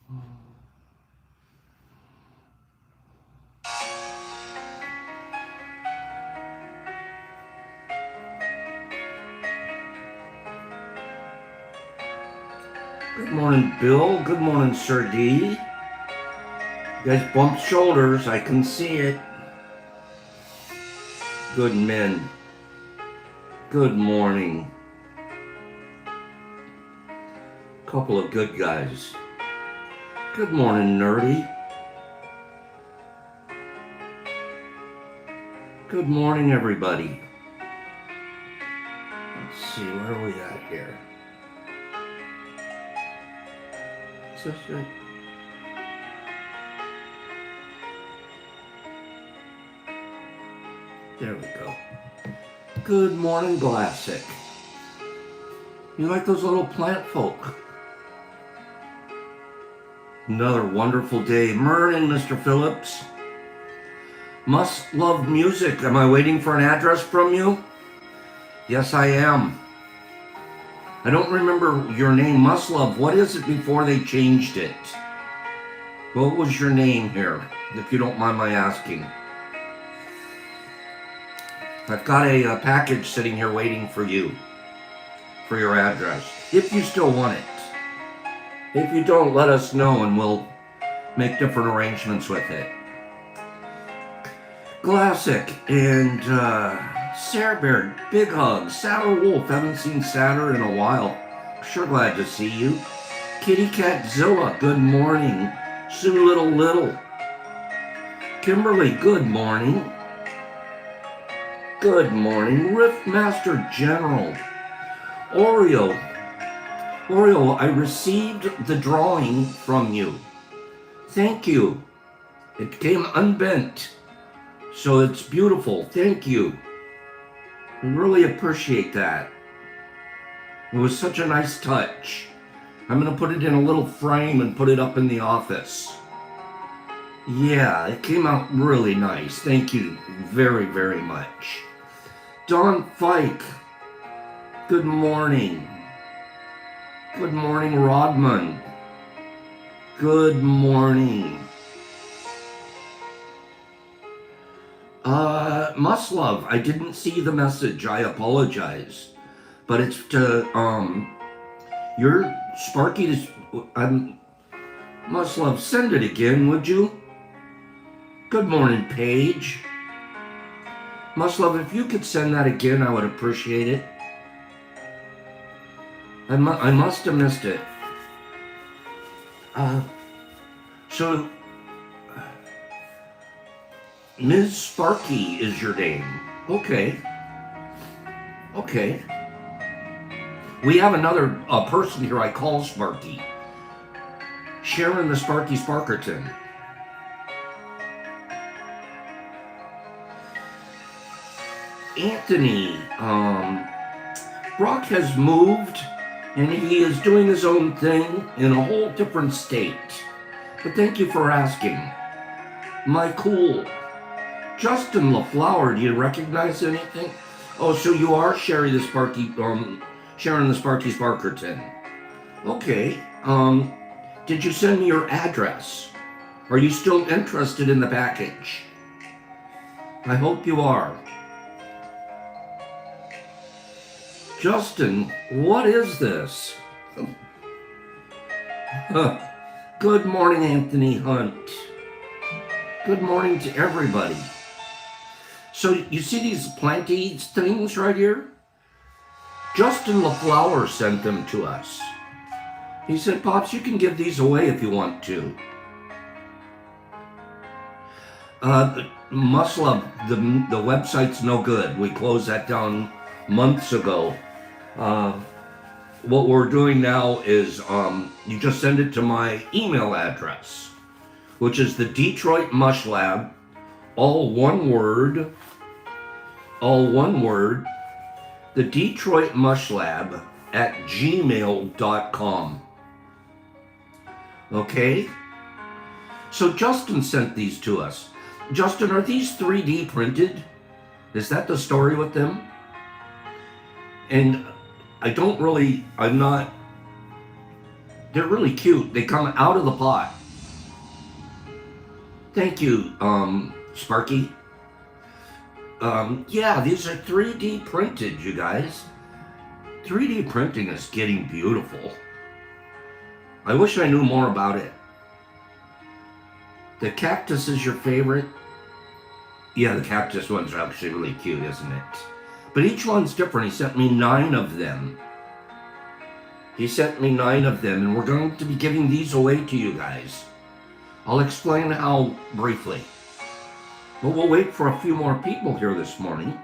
Good morning, Bill. Good morning, Sir D. You guys bumped shoulders. I can see it. Good men. Good morning. Couple of good guys. Good morning, Nerdy. Good morning, everybody. Let's see, where are we at here? Is this it? There we go. Good morning, Glassic. You like those little plant folk? Another wonderful day. Morning, Mr. Phillips. Must love music. Am I waiting for an address from you? Yes, I am. I don't remember your name. Must love. What is it before they changed it? What was your name here, if you don't mind my asking? I've got a package sitting here waiting for you, for your address, if you still want it. If you don't, let us know and we'll make different arrangements with it. Classic and Sarah Bear, big hug. Satter Wolf, haven't seen Satter in a while. Sure glad to see you. Kitty Catzilla, good morning. Sue Little. Kimberly, good morning. Good morning. Riffmaster General. Oreo, I received the drawing from you. Thank you. It came unbent, so it's beautiful. Thank you. I really appreciate that. It was such a nice touch. I'm going to put it in a little frame and put it up in the office. Yeah, it came out really nice. Thank you very, very much. Don Fike, good morning. Good morning, Rodman. Good morning. Must love, I didn't see the message. I apologize. But it's to, your Sparky, must love, send it again, would you? Good morning, Paige. Must love, if you could send that again, I would appreciate it. I must have missed it. So, Ms. Sparky is your name. Okay. We have another person here I call Sparky. Sharon the Sparky Sparkerton. Anthony, Brock has moved and he is doing his own thing in a whole different state. But thank you for asking. My cool. Justin LaFlower, do you recognize anything? Oh, so you are Sharon the Sparky Sparkerton. Okay. Did you send me your address? Are you still interested in the package? I hope you are. Justin, what is this? Good morning, Anthony Hunt. Good morning to everybody. So you see these planty things right here? Justin LaFlower sent them to us. He said, Pops, you can give these away if you want to. Must love, the website's no good. We closed that down months ago. What we're doing now is you just send it to my email address, which is the Detroit Mush Lab, all one word, the Detroit Mush Lab at gmail.com. Okay? So Justin sent these to us. Justin, are these 3D printed? Is that the story with them? And I'm not They're really cute. They come out of the pot. Thank you, Sparky. Yeah, these are 3D printed, you guys. 3D printing is getting beautiful. I wish I knew more about it. The cactus is your favorite? Yeah, the cactus ones are actually really cute, isn't it? But each one's different. He sent me 9 of them. He sent me 9 of them, and we're going to be giving these away to you guys. I'll explain how briefly. But we'll wait for a few more people here this morning.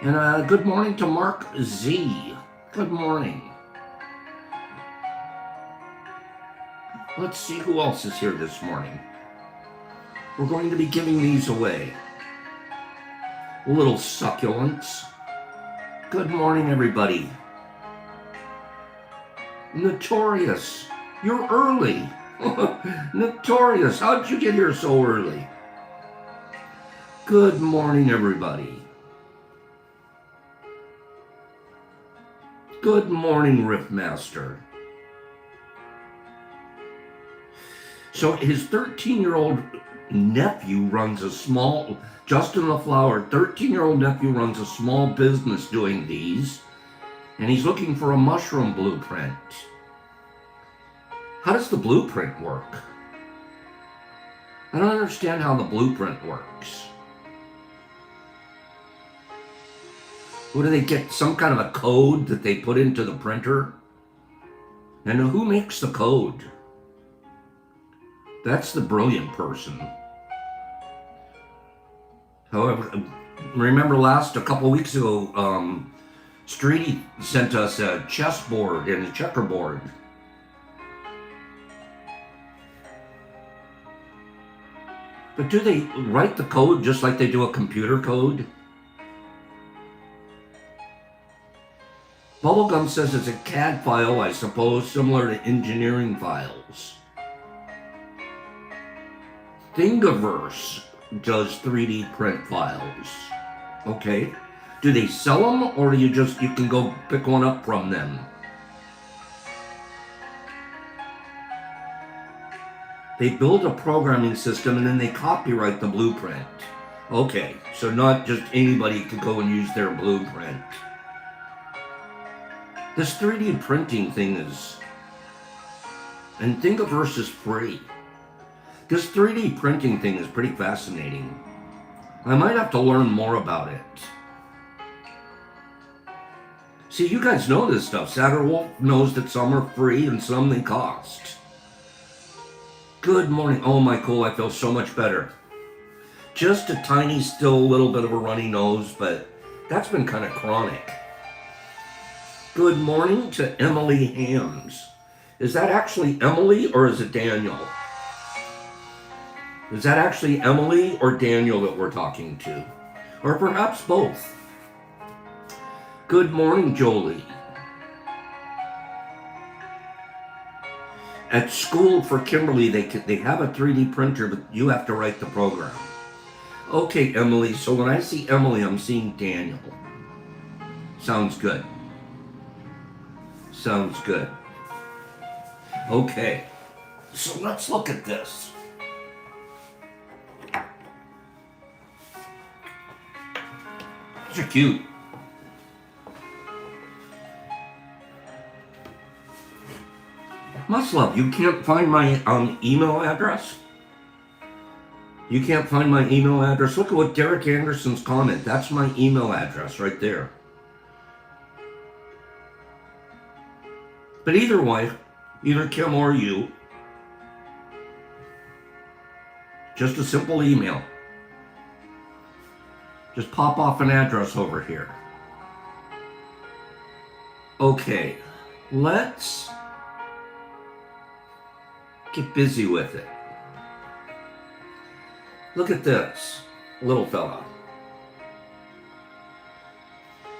And good morning to Mark Z. Good morning. Let's see who else is here this morning. We're going to be giving these away. Little succulents. Good morning, everybody. Notorious, you're early. Notorious, how'd you get here so early? Good morning, everybody. Good morning, Riffmaster. So his 13-year-old nephew runs a small, Justin the Flower, 13-year-old nephew runs a small business doing these, and he's looking for a mushroom blueprint. How does the blueprint work? I don't understand how the blueprint works. What do they get? Some kind of a code that they put into the printer? And who makes the code? That's the brilliant person. However, remember a couple weeks ago, Streety sent us a chessboard and a checkerboard. But do they write the code just like they do a computer code? Bubblegum says it's a CAD file, I suppose, similar to engineering files. Thingiverse does 3D print files. Okay. Do they sell them, or do you can go pick one up from them? They build a programming system and then they copyright the blueprint. Okay, so not just anybody could go and use their blueprint. This 3D printing thing is, and Thingiverse is free. This 3D printing thing is pretty fascinating. I might have to learn more about it. See, you guys know this stuff. Satterwolf knows that some are free and some they cost. Good morning. Oh, Michael, I feel so much better. Just a tiny, still little bit of a runny nose, but that's been kind of chronic. Good morning to Emily Hams. Is that actually Emily or is it Daniel? Is that actually Emily or Daniel that we're talking to? Or perhaps both? Good morning, Jolie. At school for Kimberly, they have a 3D printer, but you have to write the program. Okay, Emily, so when I see Emily, I'm seeing Daniel. Sounds good. Sounds good. Okay, so let's look at this. These are cute. Muslove, you can't find my email address? You can't find my email address? Look at what Derek Anderson's comment. That's my email address right there. But either way, either Kim or you, just a simple email. Just pop off an address over here. Okay, let's get busy with it. Look at this little fella.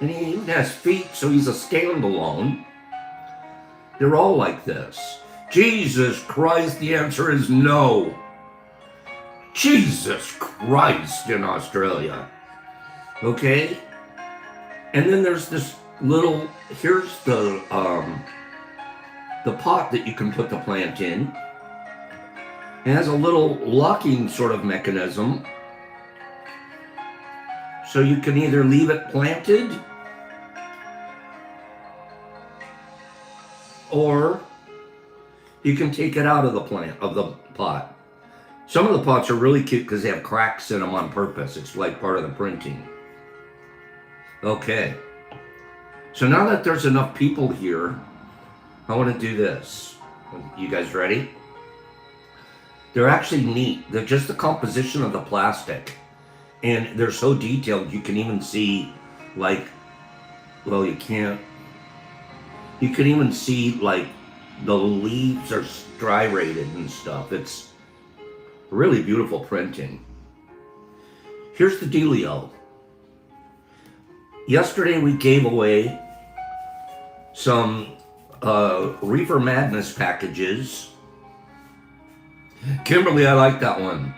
And he even has feet, so he's a standalone. They're all like this. Jesus Christ, the answer is no. Jesus Christ in Australia. Okay? And then there's this little, here's the the pot that you can put the plant in. It has a little locking sort of mechanism. So you can either leave it planted or you can take it out of the pot. Some of the pots are really cute because they have cracks in them on purpose. It's like part of the printing. Okay. So now that there's enough people here, I want to do this. You guys ready? They're actually neat. They're just the composition of the plastic. And they're so detailed, you can even see, like, well, you can't. You can even see, like, the leaves are striated and stuff. It's really beautiful printing. Here's the dealio. Yesterday we gave away some Reefer Madness packages. Kimberly, I like that one.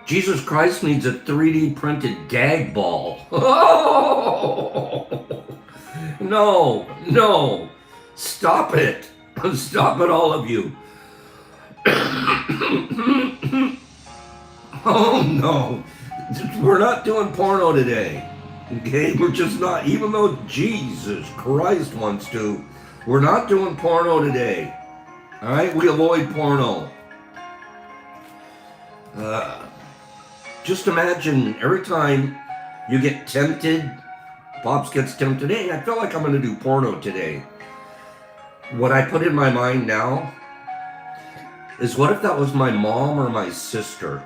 Jesus Christ needs a 3D printed gag ball. Oh, no. Stop it. Stop it, all of you. Oh, no. We're not doing porno today. Okay? We're just not, even though Jesus Christ wants to, we're not doing porno today. All right? We avoid porno. Just imagine every time you get tempted, Pops gets tempted, hey, I feel like I'm going to do porno today. What I put in my mind now is, what if that was my mom or my sister?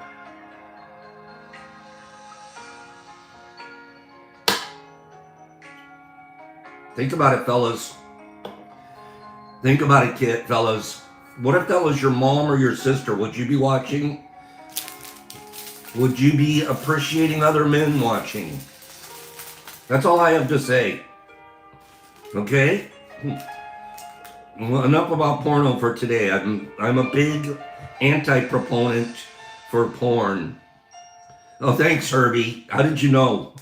Think about it, fellas. Think about it, kid, fellas. What if that was your mom or your sister? Would you be watching? Would you be appreciating other men watching? That's all I have to say. Okay? Well, enough about porno for today. I'm a big anti-proponent for porn. Oh, thanks, Herbie. How did you know?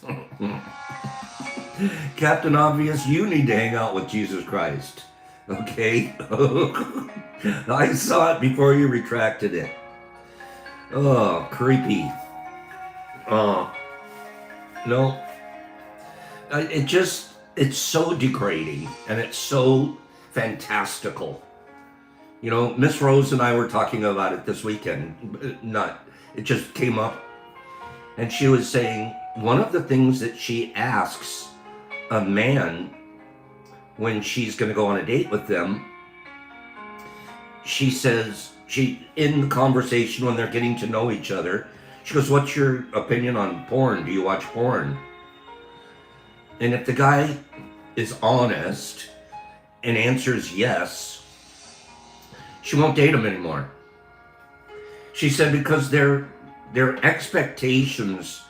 Captain Obvious, you need to hang out with Jesus Christ. Okay? I saw it before you retracted it. Oh, creepy. Oh, no. It's so degrading, and it's so fantastical. You know, Miss Rose and I were talking about it this weekend. It just came up. And she was saying one of the things that she asks a man when she's going to go on a date with them, she says, in the conversation when they're getting to know each other, she goes, what's your opinion on porn? Do you watch porn? And if the guy is honest and answers yes, she won't date him anymore. She said because their expectations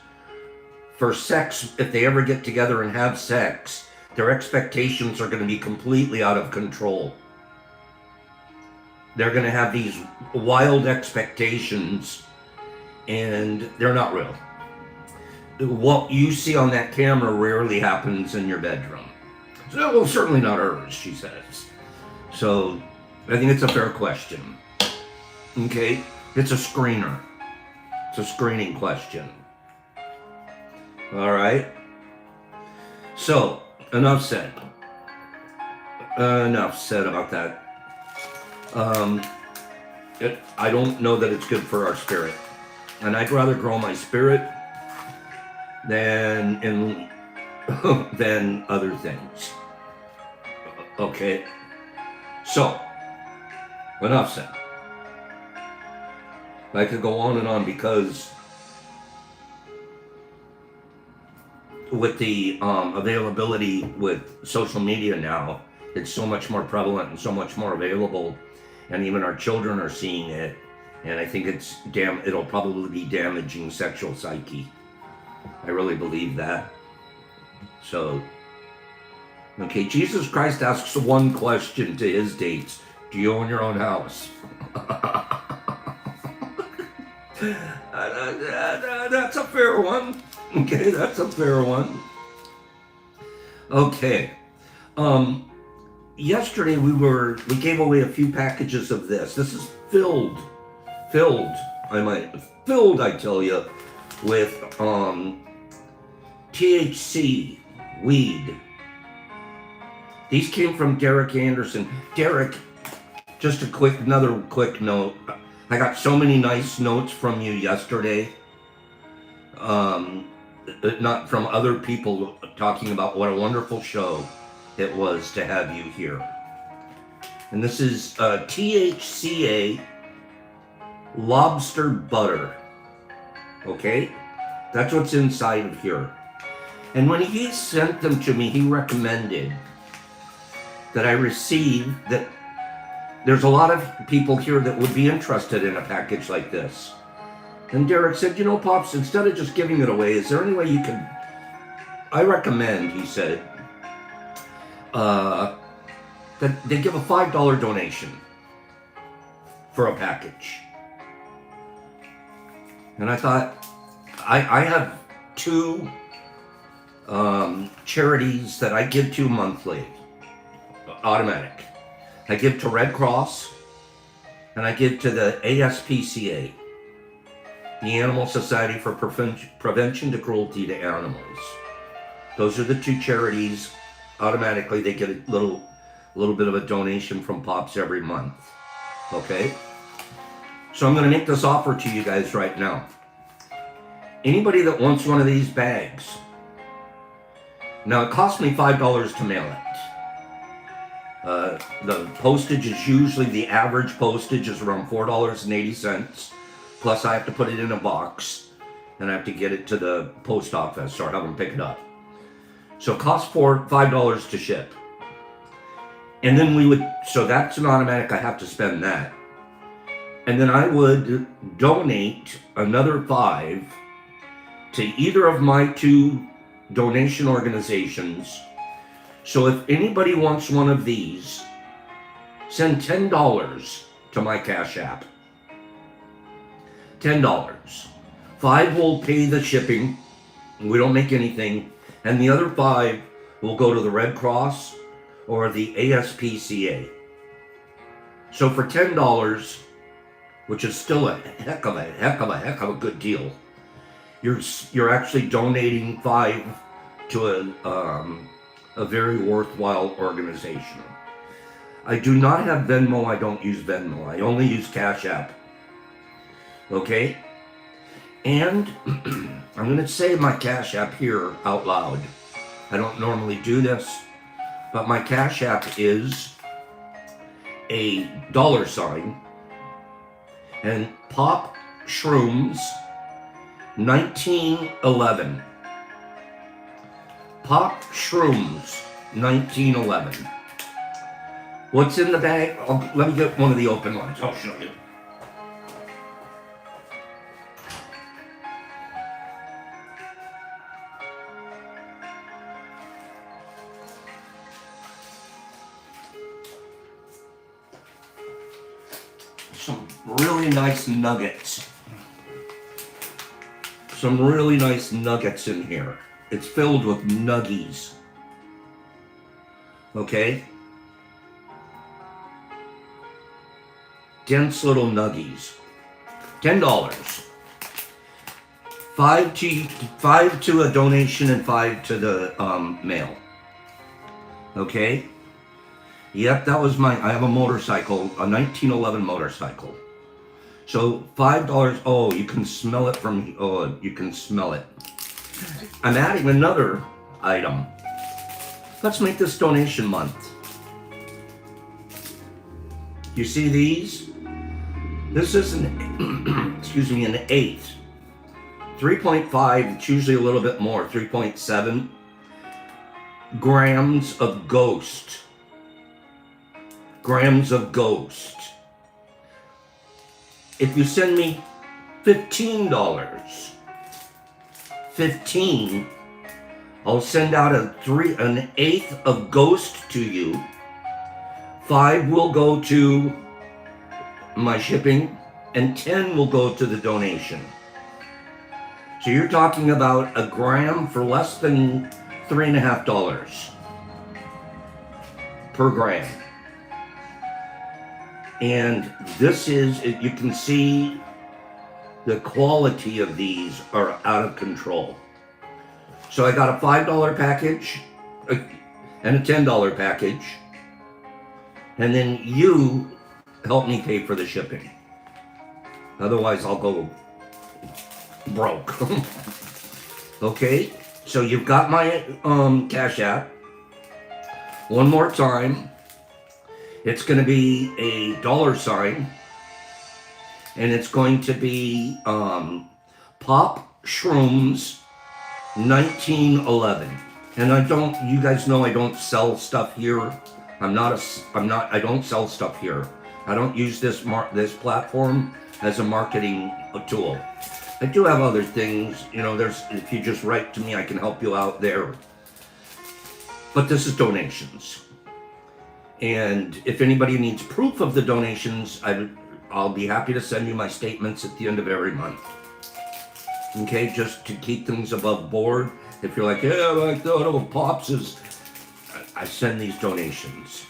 for sex, if they ever get together and have sex, their expectations are going to be completely out of control. They're going to have these wild expectations, and they're not real. What you see on that camera rarely happens in your bedroom. So, well, certainly not hers, she says. So, I think it's a fair question. Okay? It's a screener. It's a screening question. All right? So, enough said. Enough said about that. I don't know that it's good for our spirit. And I'd rather grow my spirit than other things. Okay? So, enough said. I could go on and on because with the availability with social media now, it's so much more prevalent and so much more available, and even our children are seeing it, and I think it'll probably be damaging sexual psyche. I really believe that. So, okay, Jesus Christ asks one question to his dates. Do you own your own house? That's a fair one. Okay, that's a fair one. Okay. yesterday we gave away a few packages of this. This is filled, I tell you, with THC weed. These came from Derek Anderson. Derek, just another quick note. I got so many nice notes from you yesterday. Not from other people talking about what a wonderful show it was to have you here. And this is THCA lobster butter. Okay? That's what's inside of here. And when he sent them to me, he recommended that I receive that there's a lot of people here that would be interested in a package like this. And Derek said, you know, Pops, instead of just giving it away, is there any way you can, I recommend, he said, that they give a $5 donation for a package. And I thought, I have two charities that I give to monthly, automatic. I give to Red Cross, and I give to the ASPCA, the Animal Society for Prevention to Cruelty to Animals. Those are the two charities. Automatically, they get a little bit of a donation from Pops every month. Okay? So I'm going to make this offer to you guys right now. Anybody that wants one of these bags. Now, it costs me $5 to mail it. The postage is usually, the average postage is around $4.80. Plus I have to put it in a box and I have to get it to the post office or have them pick it up. So it costs $5 to ship. And then so that's an automatic, I have to spend that. And then I would donate another $5 to either of my two donation organizations. So if anybody wants one of these, send $10 to my Cash App. $10. $5 will pay the shipping. We don't make anything. And the other $5 will go to the Red Cross or the ASPCA. So for $10, which is still a heck of a good deal, you're actually donating $5 to a very worthwhile organization. I do not have Venmo. I don't use Venmo. I only use Cash App. Okay? And I'm going to say my Cash App here out loud. I don't normally do this, but my Cash App is a $, and Pop Shrooms 1911. Pop Shrooms 1911. What's in the bag? Let me get one of the open ones. I'll show you. Some really nice nuggets. Some really nice nuggets in here. It's filled with nuggies. Okay? Dense little nuggies. $10. $5 to a donation and $5 to the mail. Okay? Yep, that was I have a motorcycle, a 1911 motorcycle. So $5, oh, you can smell it you can smell it. I'm adding another item. Let's make this donation month. You see these? This is excuse me, an 8. 3.5, it's usually a little bit more, 3.7 grams of Ghost. Grams of Ghost. If you send me $15, 15, I'll send out an 1/8 of Ghost to you. 5 will go to my shipping, and 10 will go to the donation. So you're talking about a gram for less than $3.50. per gram. And this is, you can see the quality of these are out of control. So I got a $5 package and a $10 package. And then you help me pay for the shipping. Otherwise I'll go broke. Okay, so you've got my Cash App. One more time. It's going to be a $, and it's going to be Pop Shrooms 1911. And you guys know I don't sell stuff here. I don't sell stuff here. I don't use this platform as a marketing tool. I do have other things, if you just write to me, I can help you out there. But this is donations. And if anybody needs proof of the donations, I'll be happy to send you my statements at the end of every month. Okay, just to keep things above board. If you're like, yeah, I thought Pops is... I send these donations.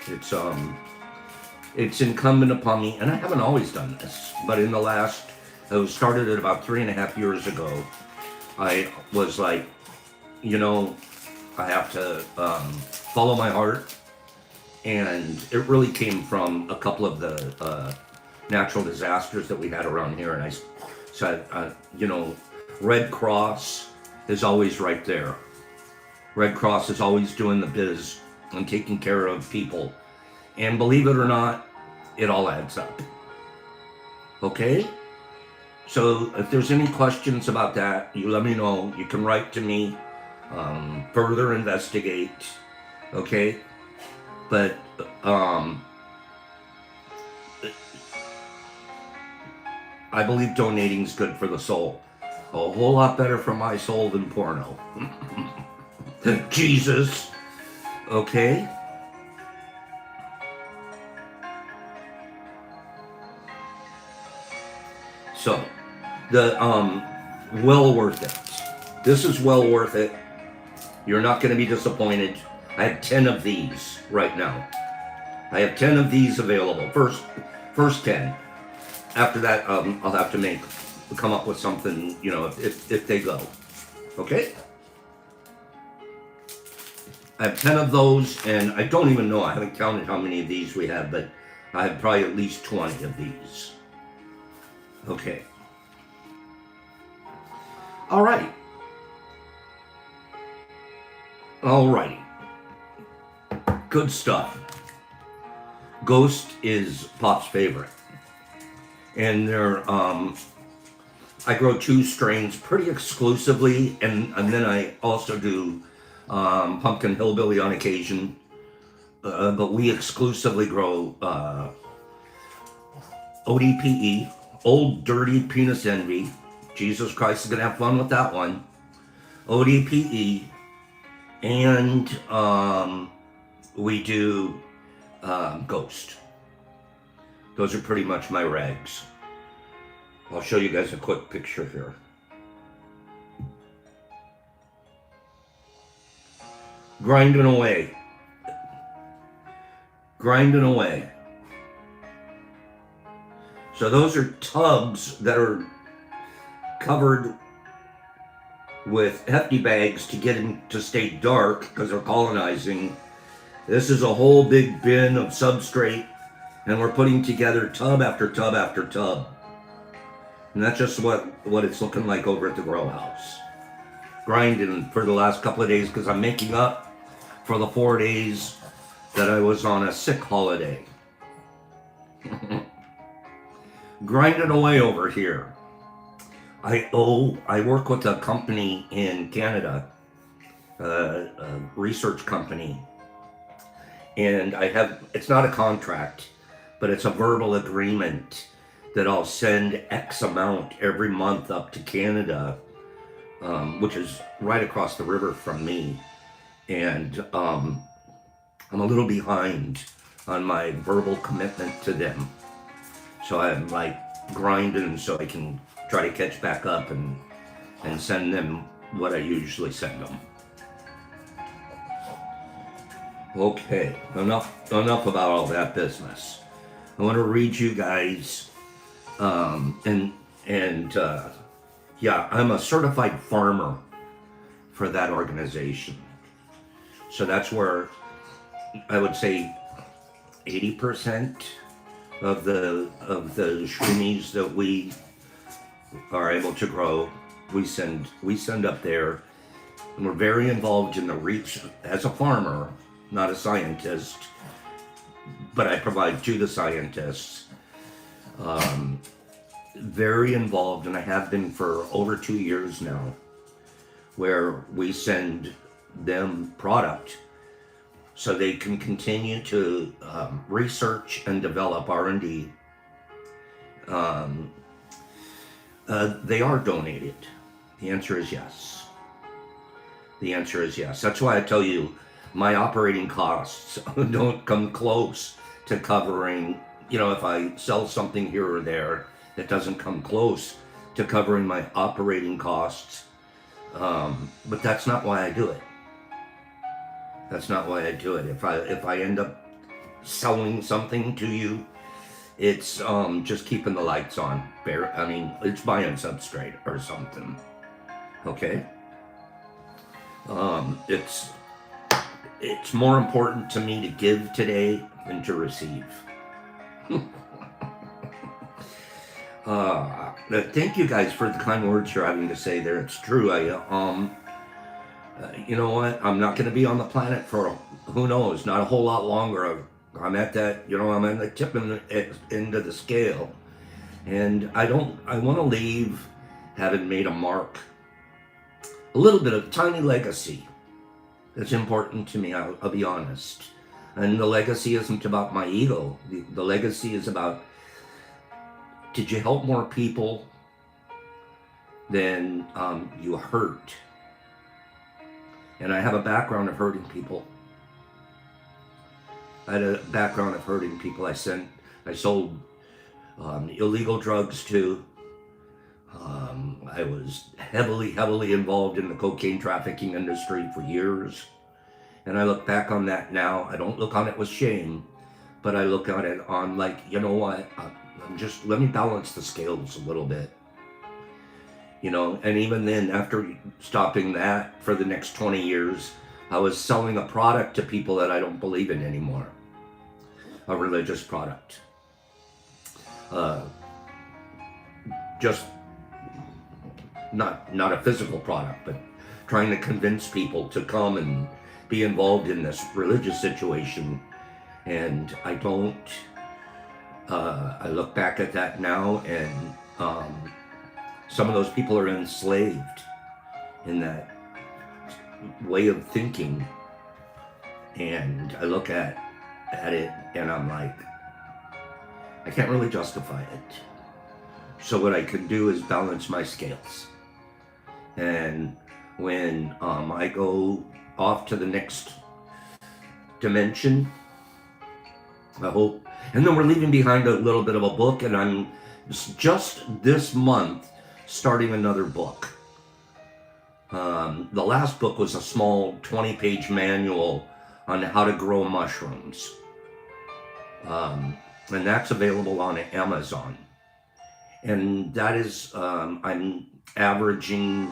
It's incumbent upon me, and I haven't always done this, but in the last, it started at about 3.5 years ago, I was like, I have to follow my heart. And it really came from a couple of the natural disasters that we had around here. And I said, Red Cross is always right there. Red Cross is always doing the biz and taking care of people. And believe it or not, it all adds up. Okay? So if there's any questions about that, you let me know. You can write to me, further investigate. Okay? But I believe donating is good for the soul. A whole lot better for my soul than porno. Jesus. Okay? So, well worth it. This is well worth it. You're not going to be disappointed. I have 10 of these right now. I have 10 of these available. First 10. After that, I'll have to come up with something, if they go. Okay? I have 10 of those, and I don't even know. I haven't counted how many of these we have, but I have probably at least 20 of these. Okay. All right. Good stuff. Ghost is Pop's favorite. And I grow 2 strains pretty exclusively, and then I also do Pumpkin Hillbilly on occasion. But we exclusively grow ODPE, Old Dirty Penis Envy. Jesus Christ is going to have fun with that one. ODPE, and we do Ghost. Those are pretty much my rags. I'll show you guys a quick picture here. Grinding away. So those are tubs that are covered with hefty bags to get them to stay dark because they're colonizing. This is a whole big bin of substrate, and we're putting together tub after tub after tub. And that's just what it's looking like over at the grow house. Grinding for the last couple of days because I'm making up for the 4 days that I was on a sick holiday. Grinding away over here. I work with a company in Canada, a research company, and it's not a contract, but it's a verbal agreement that I'll send X amount every month up to Canada, which is right across the river from me. And I'm a little behind on my verbal commitment to them. So I'm like grinding so I can try to catch back up and send them what I usually send them. Okay, enough about all that business. I want to read you guys, and yeah, I'm a certified farmer for that organization. So that's where I would say 80% of the shroomies that we are able to grow, we send up there, and we're very involved in the reach as a farmer, not a scientist, but I provide to the scientists. Um, Very involved, and I have been for over 2 years now, where we send them product so they can continue to research and develop R&D. Um, they are donated. The answer is yes. The answer is yes. That's why I tell you, my operating costs don't come close to covering, if I sell something here or there, it doesn't come close to covering my operating costs. But that's not why I do it. That's not why I do it. If I end up selling something to you, it's just keeping the lights on. It's buying substrate or something. Okay. It's more important to me to give today than to receive. Thank you guys for the kind words you're having to say there. It's true. You know what? I'm not going to be on the planet for who knows, not a whole lot longer. I'm at that. I'm at the tip end of the scale, and I want to leave having made a mark, a little bit of tiny legacy. That's important to me. I'll be honest. And the legacy isn't about my ego. The legacy is about, did you help more people than you hurt? And I have a background of hurting people. I had a background of hurting people. I sold illegal drugs to. I was heavily involved in the cocaine trafficking industry for years. And I look back on that now. I don't look on it with shame, but I look at it on like, you know what? Let me balance the scales a little bit. And even then, after stopping that for the next 20 years, I was selling a product to people that I don't believe in anymore. A religious product. Just not a physical product, but trying to convince people to come and be involved in this religious situation. And I look back at that now, and some of those people are enslaved in that way of thinking. And I look at it and I'm like, I can't really justify it. So what I can do is balance my scales. And when I go off to the next dimension, I hope, and then we're leaving behind a little bit of a book, and I'm just this month starting another book. The last book was a small 20-page manual on how to grow mushrooms. And that's available on Amazon. And that is, I'm averaging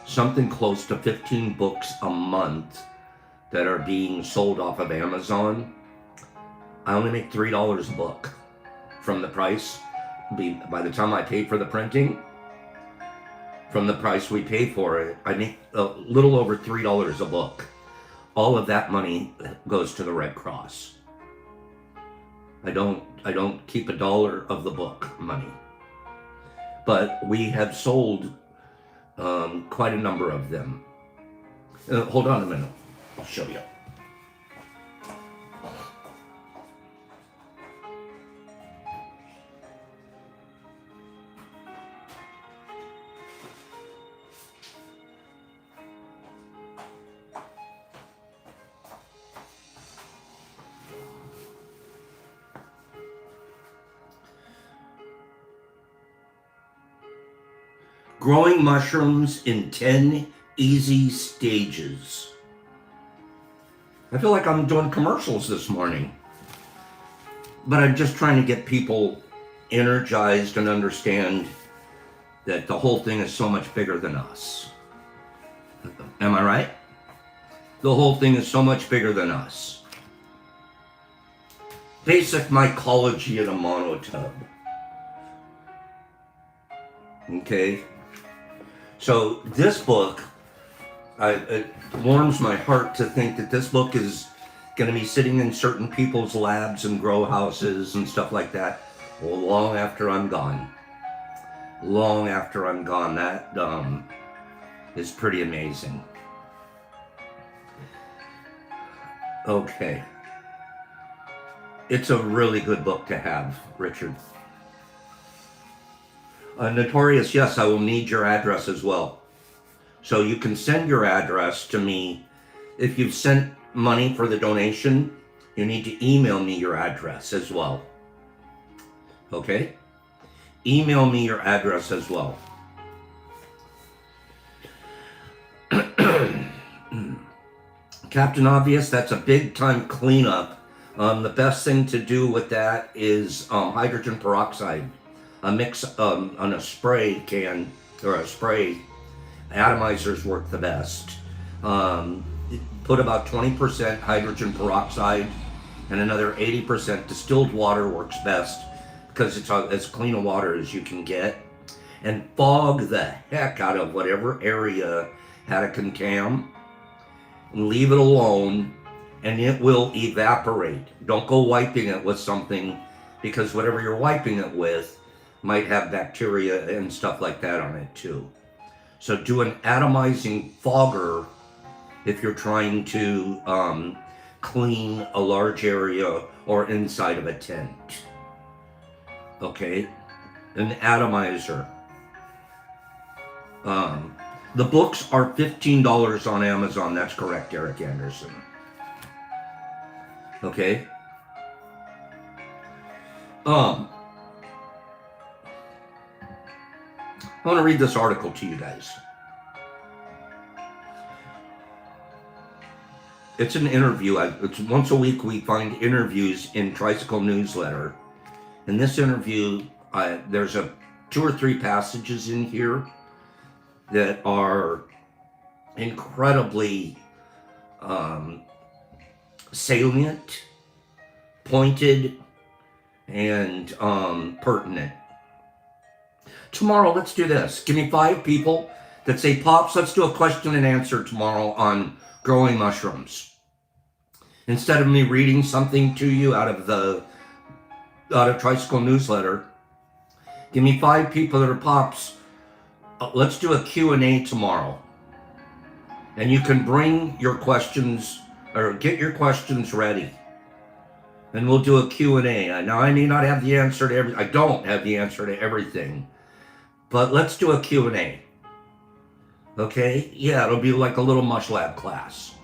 something close to 15 books a month that are being sold off of Amazon. I only make $3 a book from the price. By the time I paid for the printing, from the price we pay for it, I make a little over $3 a book. All of that money goes to the Red Cross. I don't keep $1 of the book money. But we have sold quite a number of them. Hold on a minute. I'll show you. Growing mushrooms in 10 easy stages. I feel like I'm doing commercials this morning. But I'm just trying to get people energized and understand that the whole thing is so much bigger than us. Am I right? The whole thing is so much bigger than us. Basic mycology in a monotub. Okay? So this book, it warms my heart to think that this book is going to be sitting in certain people's labs and grow houses and stuff like that long after I'm gone. Long after I'm gone. That is pretty amazing. Okay. It's a really good book to have, Richard. Notorious, yes, I will need your address as well. So you can send your address to me. If you've sent money for the donation, you need to email me your address as well. Okay? Email me your address as well. Captain Obvious, that's a big time cleanup. The best thing to do with that is hydrogen peroxide. A mix on a spray can, or a spray, atomizers work the best. Put about 20% hydrogen peroxide and another 80% distilled water works best because it's as clean a water as you can get. And fog the heck out of whatever area had a contam and leave it alone and it will evaporate. Don't go wiping it with something because whatever you're wiping it with might have bacteria and stuff like that on it too. So do an atomizing fogger if you're trying to clean a large area or inside of a tent. Okay? An atomizer. The books are $15 on Amazon. That's correct, Eric Anderson. Okay? I want to read this article to you guys. It's an interview. It's once a week we find interviews in Tricycle Newsletter. In this interview, there's 2 or 3 passages in here that are incredibly salient, pointed, and pertinent. Tomorrow, let's do this. Give me 5 people that say, Pops, let's do a question and answer tomorrow on growing mushrooms. Instead of me reading something to you out of Tricycle Newsletter, give me 5 people that are Pops. Let's do a Q&A tomorrow. And you can bring your questions or get your questions ready. And we'll do a Q&A. Now, I may not have the answer to everything. I don't have the answer to everything. But let's do a Q&A. Okay? Yeah, it'll be like a little Mush Lab class.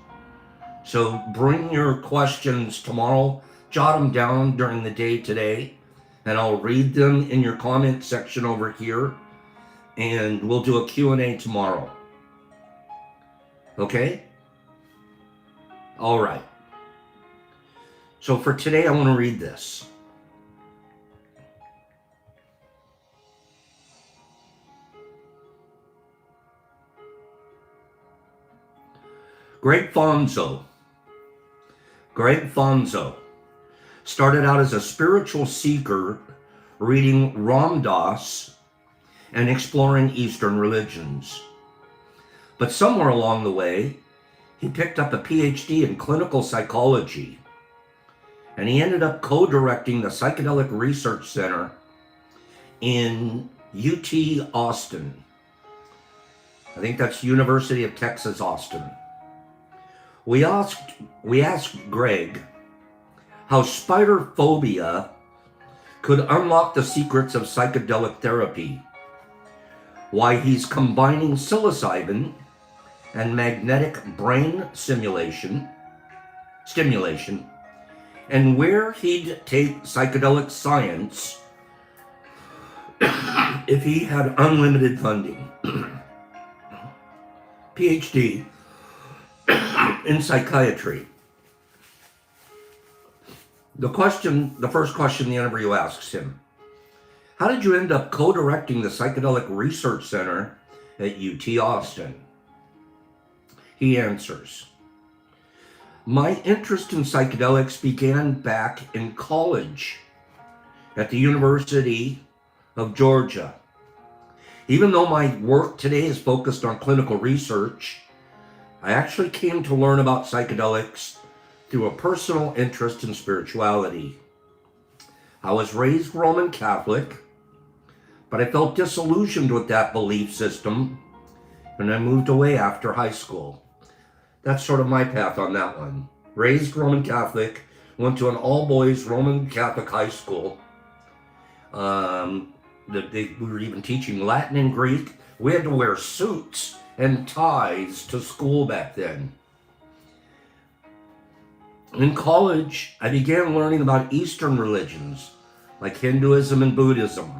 So bring your questions tomorrow. Jot them down during the day today. And I'll read them in your comment section over here. And we'll do a Q&A tomorrow. Okay? All right. So for today, I want to read this. Greg Fonzo started out as a spiritual seeker reading Ram Dass and exploring Eastern religions. But somewhere along the way, he picked up a PhD in clinical psychology, and he ended up co-directing the Psychedelic Research Center in UT Austin. I think that's University of Texas, Austin. We asked Greg how spider phobia could unlock the secrets of psychedelic therapy, why he's combining psilocybin and magnetic brain stimulation, and where he'd take psychedelic science if he had unlimited funding. PhD in psychiatry. The first question the interview asks him, how did you end up co-directing the Psychedelic Research Center at UT Austin? He answers, my interest in psychedelics began back in college at the University of Georgia. Even though my work today is focused on clinical research, I actually came to learn about psychedelics through a personal interest in spirituality. I was raised Roman Catholic, but I felt disillusioned with that belief system, and I moved away after high school. That's sort of my path on that one. Raised Roman Catholic, went to an all-boys Roman Catholic high school. We were even teaching Latin and Greek. We had to wear suits and ties to school back then. In college, I began learning about Eastern religions, like Hinduism and Buddhism.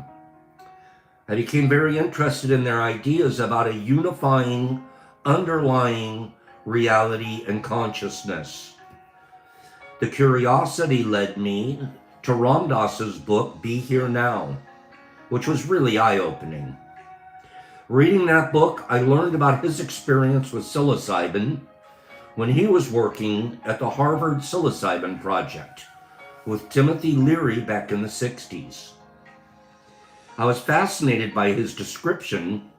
I became very interested in their ideas about a unifying, underlying reality and consciousness. The curiosity led me to Ram Dass's book, Be Here Now, which was really eye-opening. Reading that book, I learned about his experience with psilocybin when he was working at the Harvard Psilocybin Project with Timothy Leary back in the 60s. I was fascinated by his description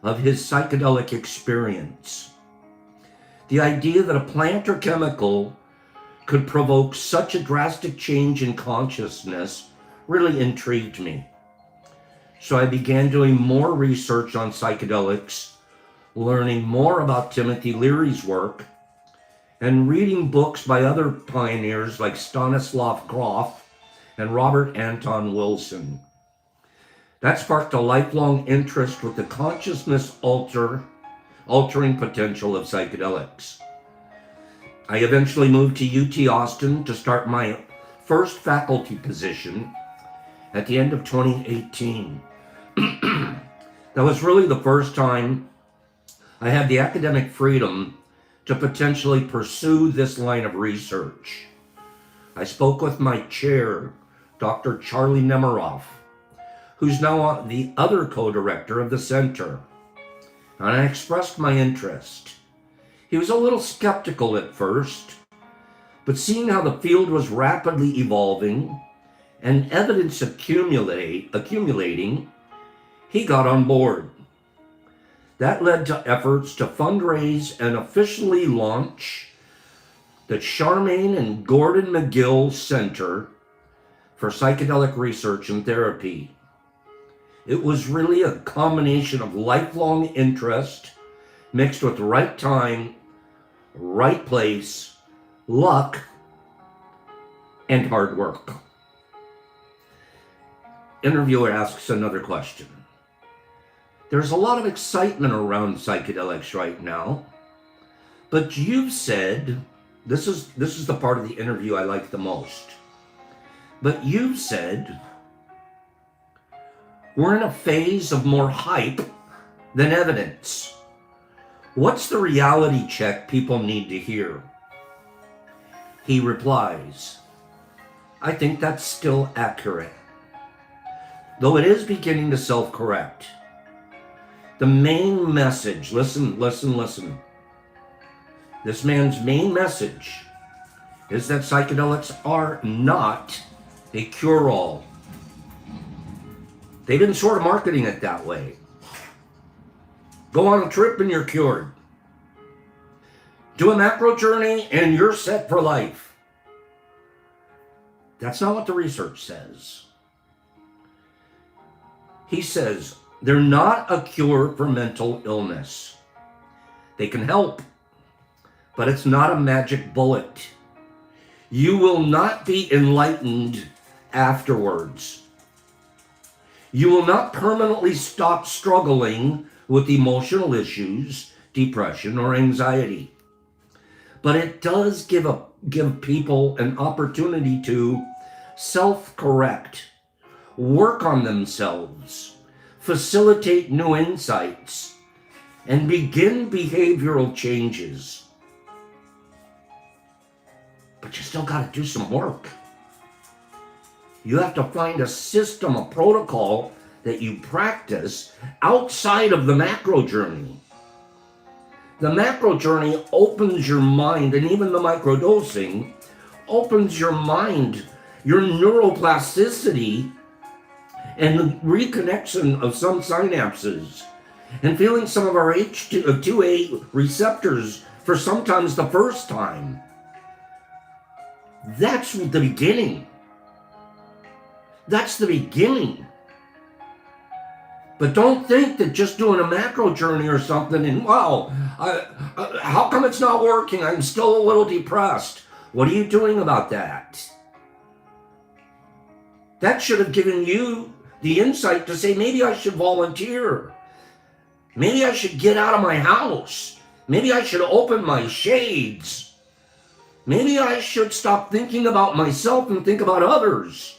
of his psychedelic experience. The idea that a plant or chemical could provoke such a drastic change in consciousness really intrigued me. So I began doing more research on psychedelics, learning more about Timothy Leary's work, and reading books by other pioneers like Stanislav Grof and Robert Anton Wilson. That sparked a lifelong interest with the consciousness altering potential of psychedelics. I eventually moved to UT Austin to start my first faculty position at the end of 2018. That was really the first time I had the academic freedom to potentially pursue this line of research. I spoke with my chair, Dr. Charlie Nemiroff, who's now the other co-director of the center, and I expressed my interest. He was a little skeptical at first, but seeing how the field was rapidly evolving and evidence accumulating, he got on board. That led to efforts to fundraise and officially launch the Charmaine and Gordon McGill Center for Psychedelic Research and Therapy. It was really a combination of lifelong interest mixed with right time, right place, luck, and hard work. Interviewer asks another question. There's a lot of excitement around psychedelics right now, but you've said, this is the part of the interview I like the most, but you've said, we're in a phase of more hype than evidence. What's the reality check people need to hear? He replies, I think that's still accurate, though it is beginning to self-correct. The main message, listen. This man's main message is that psychedelics are not a cure-all. They've been sort of marketing it that way. Go on a trip and you're cured. Do a macro journey and you're set for life. That's not what the research says. He says, they're not a cure for mental illness. They can help, but it's not a magic bullet. You will not be enlightened afterwards. You will not permanently stop struggling with emotional issues, depression, or anxiety. But it does give people an opportunity to self-correct, work on themselves, facilitate new insights, and begin behavioral changes. But you still got to do some work. You have to find a system, a protocol that you practice outside of the macro journey. The macro journey opens your mind, and even the microdosing opens your mind, your neuroplasticity, and the reconnection of some synapses, and feeling some of our H2A receptors for sometimes the first time. That's the beginning. That's the beginning. But don't think that just doing a macro journey or something and, wow, how come it's not working? I'm still a little depressed. What are you doing about that? That should have given you the insight to say, maybe I should volunteer. Maybe I should get out of my house. Maybe I should open my shades. Maybe I should stop thinking about myself and think about others.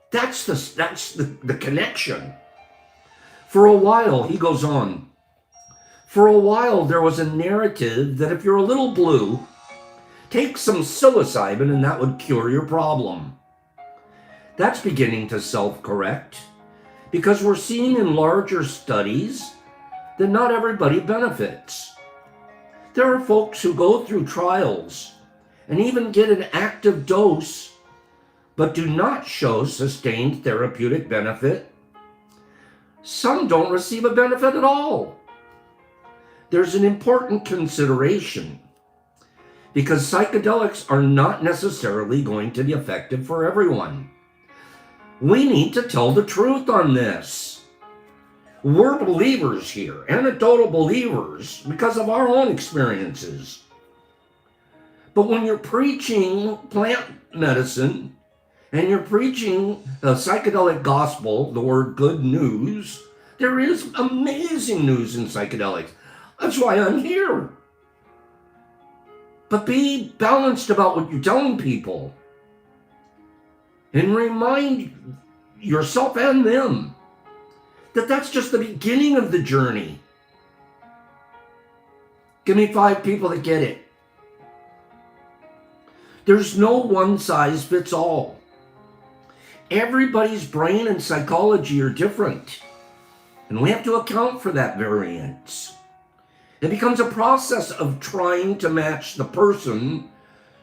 That's the connection. For a while, he goes on, for a while there was a narrative that if you're a little blue, take some psilocybin and that would cure your problem. That's beginning to self-correct because we're seeing in larger studies that not everybody benefits. There are folks who go through trials and even get an active dose but do not show sustained therapeutic benefit. Some don't receive a benefit at all. There's an important consideration because psychedelics are not necessarily going to be effective for everyone. We need to tell the truth on this. We're believers here, anecdotal believers, because of our own experiences. But when you're preaching plant medicine, and you're preaching a psychedelic gospel, the word good news, there is amazing news in psychedelics. That's why I'm here. But be balanced about what you're telling people. And remind yourself and them that that's just the beginning of the journey. Give me 5 people that get it. There's no one size fits all. Everybody's brain and psychology are different, and we have to account for that variance. It becomes a process of trying to match the person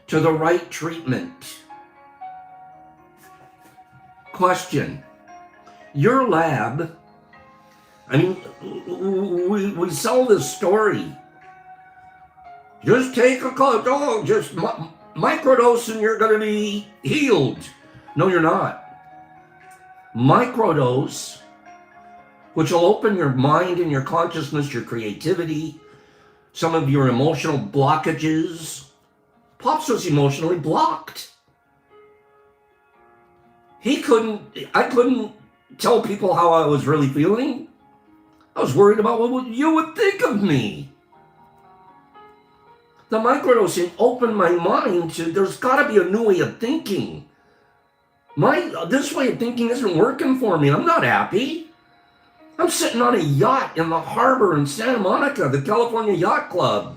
to the right treatment. Question. Your lab, I mean, we sell this story. Just take a dog, just microdose and you're going to be healed. No, you're not. Microdose, which will open your mind and your consciousness, your creativity, some of your emotional blockages. Pops was emotionally blocked. I couldn't tell people how I was really feeling. I was worried about what you would think of me. The microdosing opened my mind to, there's got to be a new way of thinking. This way of thinking isn't working for me. I'm not happy. I'm sitting on a yacht in the harbor in Santa Monica, the California Yacht Club.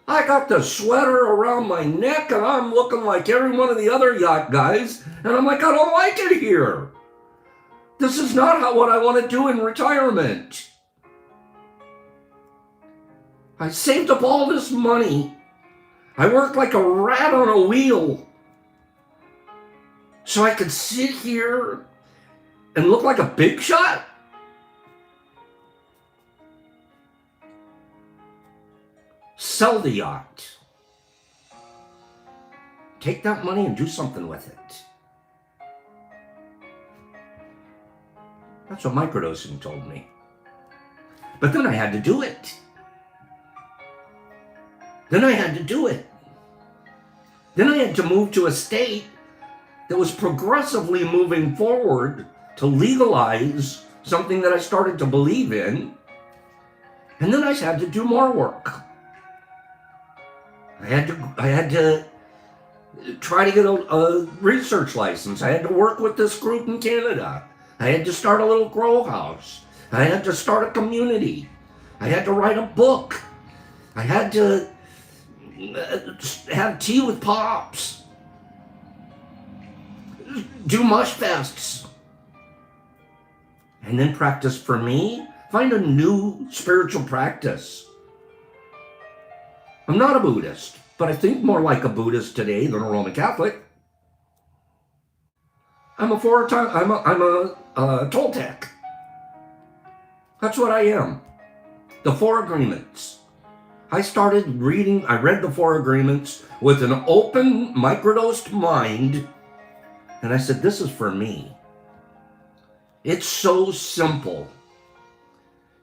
I got the sweater around my neck and I'm looking like every one of the other yacht guys. And I'm like, I don't like it here. This is not what I want to do in retirement. I saved up all this money. I worked like a rat on a wheel so I could sit here and look like a big shot? Sell the yacht. Take that money and do something with it. That's what microdosing told me. But then I had to do it. Then I had to move to a state that was progressively moving forward to legalize something that I started to believe in. And then I had to do more work. I had to try to get a research license. I had to work with this group in Canada. I had to start a little grow house. I had to start a community. I had to write a book. I had to have tea with Pops. do mush fasts. And then practice for me. Find a new spiritual practice. I'm not a Buddhist, but I think more like a Buddhist today than a Roman Catholic. I'm a Toltec. That's what I am. The Four Agreements. I read the Four Agreements with an open, microdosed mind, and I said, this is for me. It's so simple.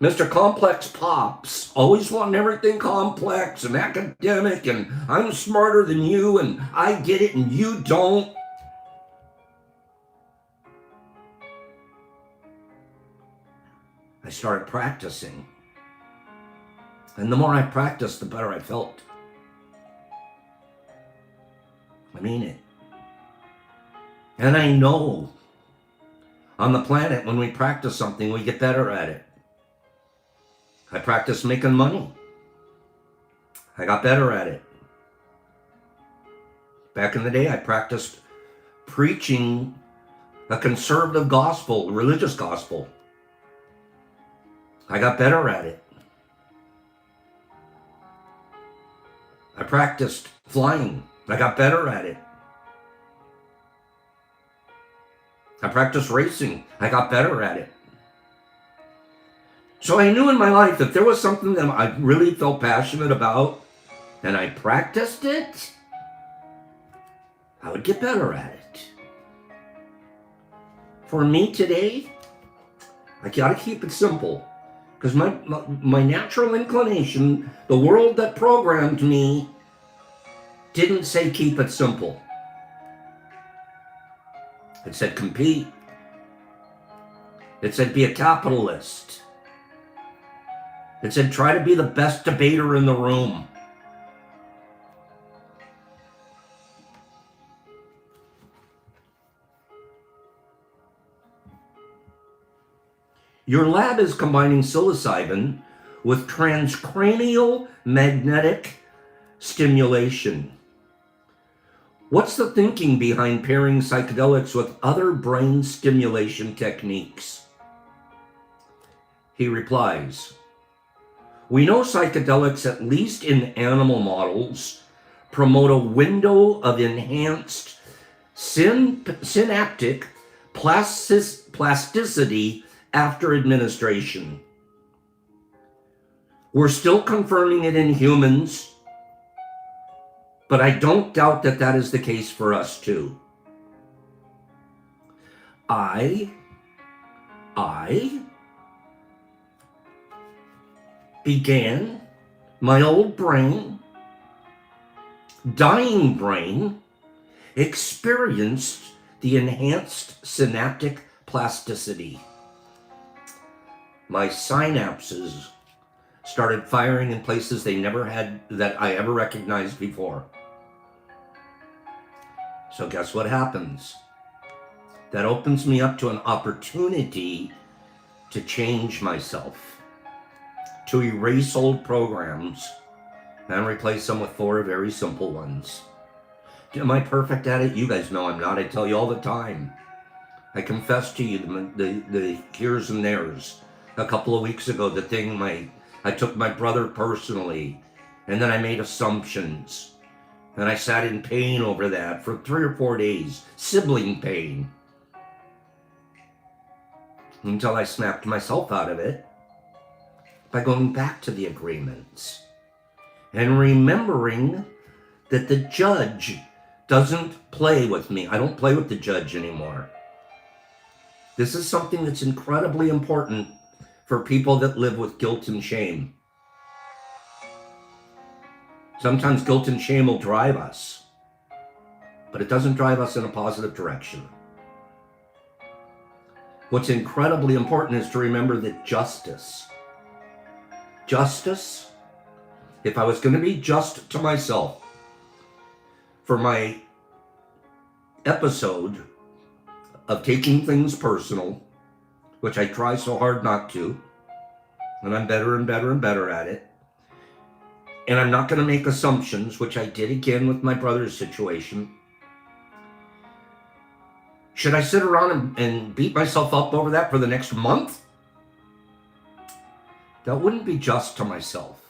Mr. Complex Pops, always wanting everything complex and academic, and I'm smarter than you, and I get it and you don't. I started practicing. And the more I practiced, the better I felt. I mean it. And I know on the planet, when we practice something, we get better at it. I practiced making money. I got better at it. Back in the day, I practiced preaching a conservative gospel, religious gospel. I got better at it. I practiced flying. I got better at it. I practiced racing. I got better at it. So I knew in my life that there was something that I really felt passionate about, and I practiced it, I would get better at it. For me today, I gotta keep it simple, because my natural inclination, the world that programmed me, didn't say keep it simple. It said compete. It said be a capitalist. It said try to be the best debater in the room. Your lab is combining psilocybin with transcranial magnetic stimulation. What's the thinking behind pairing psychedelics with other brain stimulation techniques? He replies, we know psychedelics, at least in animal models, promote a window of enhanced synaptic plasticity after administration. We're still confirming it in humans, but I don't doubt that that is the case for us too. I began my old brain, dying brain, experienced the enhanced synaptic plasticity. My synapses started firing in places they never had, that I ever recognized before. So guess what happens? That opens me up to an opportunity to change myself, to erase old programs and replace them with 4 very simple ones. Am I perfect at it? You guys know I'm not. I tell you all the time. I confess to you the here's and there's. A couple of weeks ago, I took my brother personally, and then I made assumptions. And I sat in pain over that for 3 or 4 days, sibling pain. Until I snapped myself out of it by going back to the agreements and remembering that the judge doesn't play with me. I don't play with the judge anymore. This is something that's incredibly important for people that live with guilt and shame. Sometimes guilt and shame will drive us, but it doesn't drive us in a positive direction. What's incredibly important is to remember that justice, if I was going to be just to myself for my episode of taking things personal, which I try so hard not to, and I'm better and better and better at it, and I'm not going to make assumptions, which I did again with my brother's situation. Should I sit around and beat myself up over that for the next month? That wouldn't be just to myself.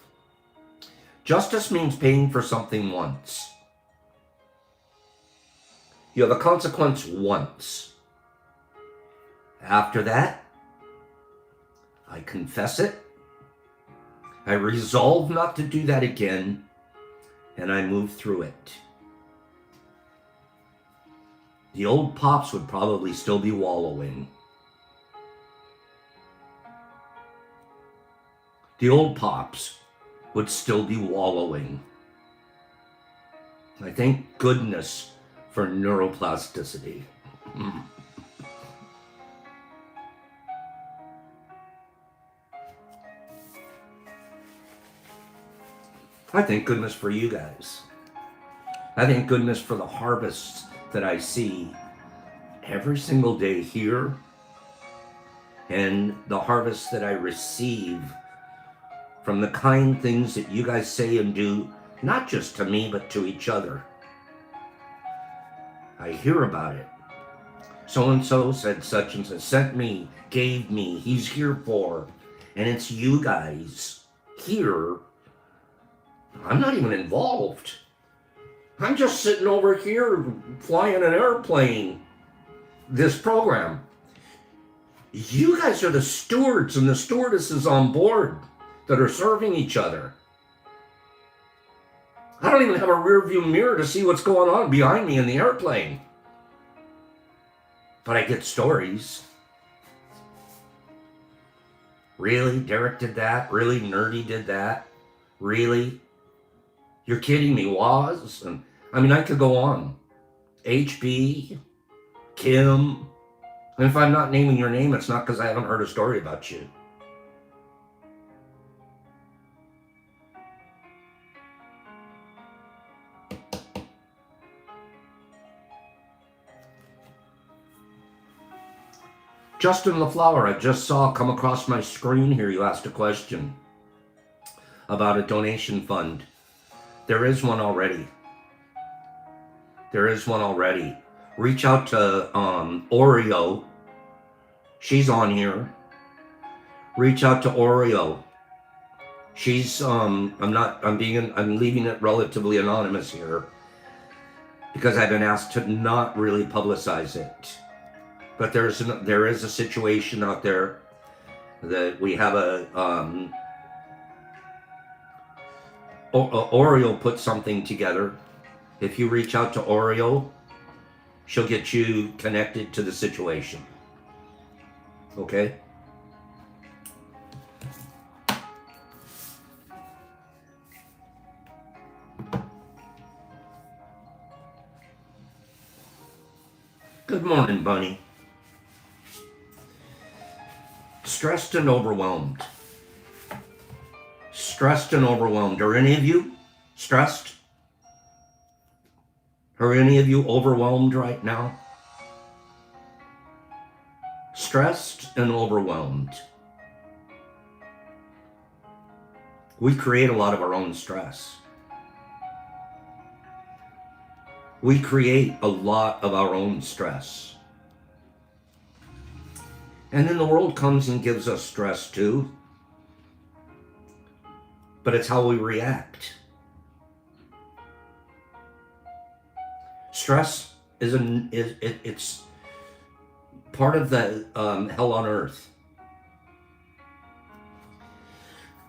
Justice means paying for something once. You have a consequence once. After that, I confess it. I resolve not to do that again, and I move through it. The old pops would probably still be wallowing. The old pops would still be wallowing. I thank goodness for neuroplasticity. I thank goodness for you guys. I thank goodness for the harvests that I see every single day here, and the harvests that I receive from the kind things that you guys say and do, not just to me, but to each other. I hear about it. So-and-so said such and such, sent me, gave me, he's here for, and it's you guys here. I'm not even involved. I'm just sitting over here flying an airplane, this program. You guys are the stewards and the stewardesses on board that are serving each other. I don't even have a rear view mirror to see what's going on behind me in the airplane. But I get stories. Really? Derek did that? Really? Nerdy did that? Really? You're kidding me, Waz? And I mean, I could go on. HB, Kim. And if I'm not naming your name, it's not because I haven't heard a story about you. Justin LaFlower, I just saw come across my screen here. You asked a question about a donation fund. There is one already. There is one already. Reach out to Oreo. She's on here. Reach out to Oreo. She's I'm leaving it relatively anonymous here because I've been asked to not really publicize it. But there is a situation out there that we have Oreo put something together. If you reach out to Oreo, she'll get you connected to the situation. Okay? Good morning, Bunny. Stressed and overwhelmed. Stressed and overwhelmed. Are any of you stressed? Are any of you overwhelmed right now? Stressed and overwhelmed. We create a lot of our own stress. We create a lot of our own stress. And then the world comes and gives us stress too. But it's how we react. Stress it's part of the hell on earth.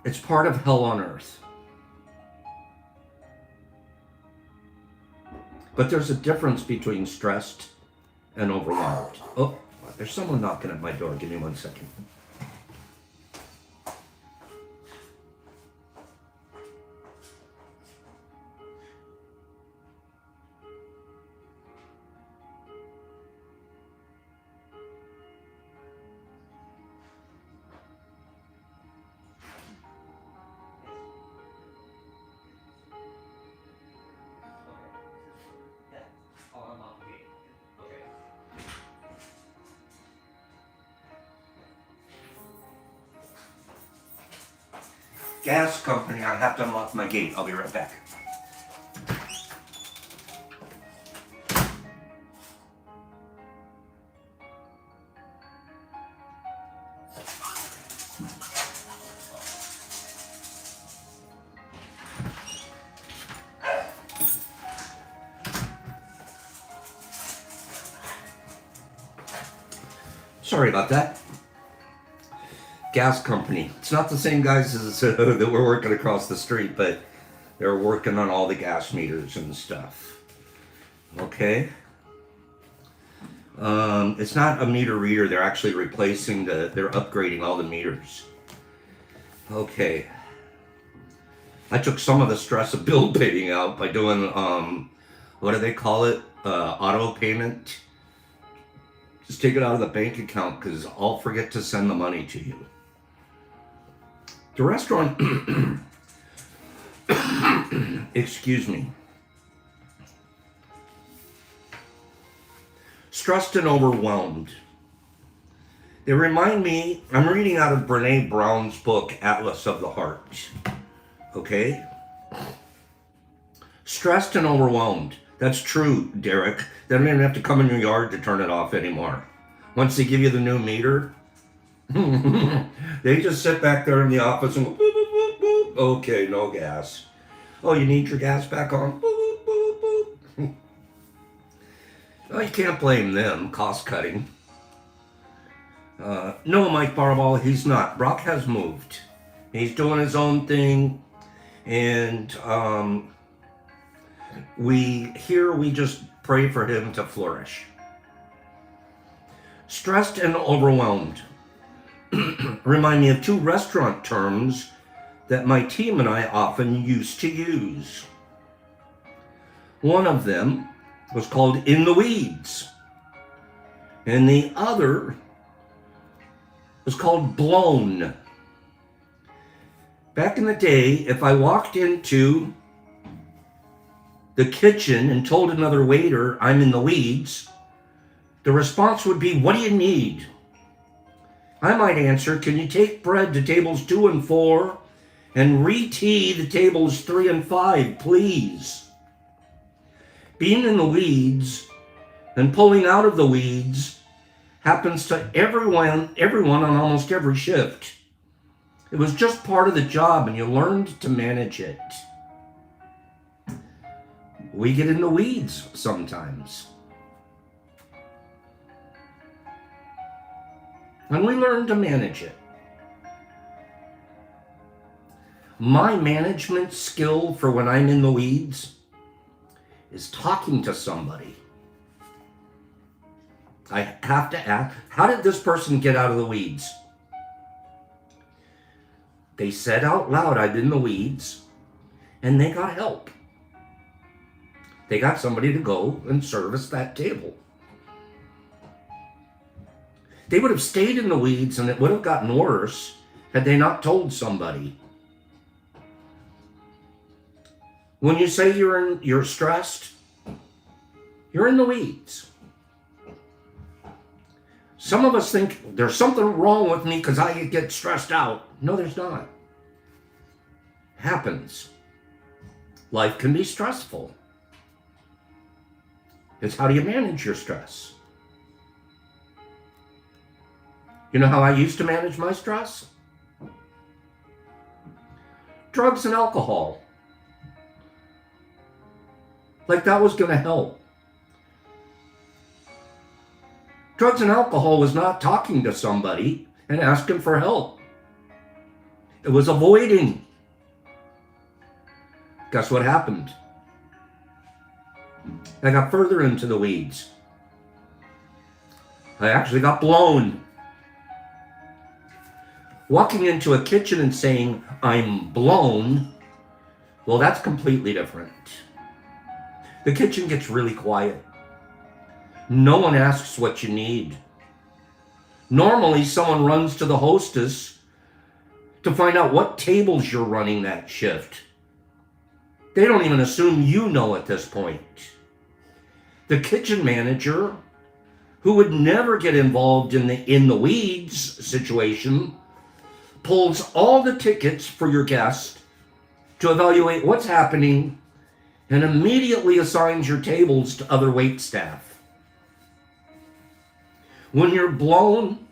It's part of hell on earth. But there's a difference between stressed and overwhelmed. Oh, there's someone knocking at my door. Give me 1 second. Gas company, I have to unlock my gate. I'll be right back. Sorry about that. Gas company. It's not the same guys as that were working across the street, but they're working on all the gas meters and stuff. Okay. It's not a meter reader. They're actually replacing they're upgrading all the meters. Okay. I took some of the stress of bill paying out by doing, what do they call it? Auto payment. Just take it out of the bank account because I'll forget to send the money to you. The restaurant, excuse me. Stressed and overwhelmed. They remind me, I'm reading out of Brene Brown's book, Atlas of the Heart. Okay? Stressed and overwhelmed. That's true, Derek. They don't even have to come in your yard to turn it off anymore. Once they give you the new meter, they just sit back there in the office and go, boop, boop, boop, boop. Okay, no gas. Oh, you need your gas back on? Boop, boop, boop, boop. Well, you can't blame them, cost cutting. No, Mike Barball, he's not. Brock has moved. He's doing his own thing. And we just pray for him to flourish. Stressed and overwhelmed remind me of two restaurant terms that my team and I often used to use. One of them was called in the weeds, and the other was called blown. Back in the day, if I walked into the kitchen and told another waiter I'm in the weeds, the response would be, what do you need? I might answer, can you take bread to tables 2 and 4 and re-tea the tables 3 and 5, please? Being in the weeds and pulling out of the weeds happens to everyone on almost every shift. It was just part of the job, and you learned to manage it. We get in the weeds sometimes. And we learn to manage it. My management skill for when I'm in the weeds is talking to somebody. I have to ask, how did this person get out of the weeds? They said out loud, I'm in the weeds, and they got help. They got somebody to go and service that table. They would have stayed in the weeds and it would have gotten worse had they not told somebody. When you say you're stressed, you're in the weeds. Some of us think there's something wrong with me because I get stressed out. No, there's not. Happens. Life can be stressful. It's how do you manage your stress? You know how I used to manage my stress? Drugs and alcohol. Like that was going to help. Drugs and alcohol was not talking to somebody and asking for help. It was avoiding. Guess what happened? I got further into the weeds. I actually got blown. Walking into a kitchen and saying, I'm blown, well, that's completely different. The kitchen gets really quiet. No one asks what you need. Normally, someone runs to the hostess to find out what tables you're running that shift. They don't even assume you know at this point. The kitchen manager, who would never get involved in the weeds situation, pulls all the tickets for your guest to evaluate what's happening and immediately assigns your tables to other wait staff. When you're blown,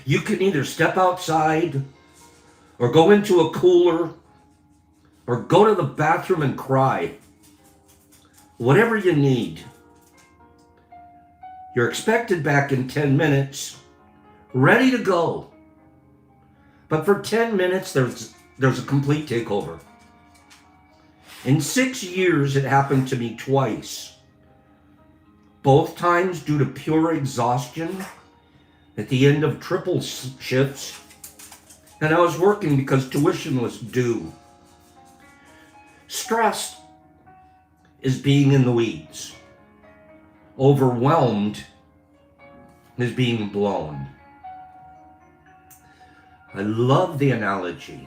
you can either step outside or go into a cooler or go to the bathroom and cry. Whatever you need. You're expected back in 10 minutes, ready to go. But for 10 minutes, there's a complete takeover. In 6 years, it happened to me twice. Both times due to pure exhaustion at the end of triple shifts. And I was working because tuition was due. Stressed is being in the weeds. Overwhelmed is being blown. I love the analogy.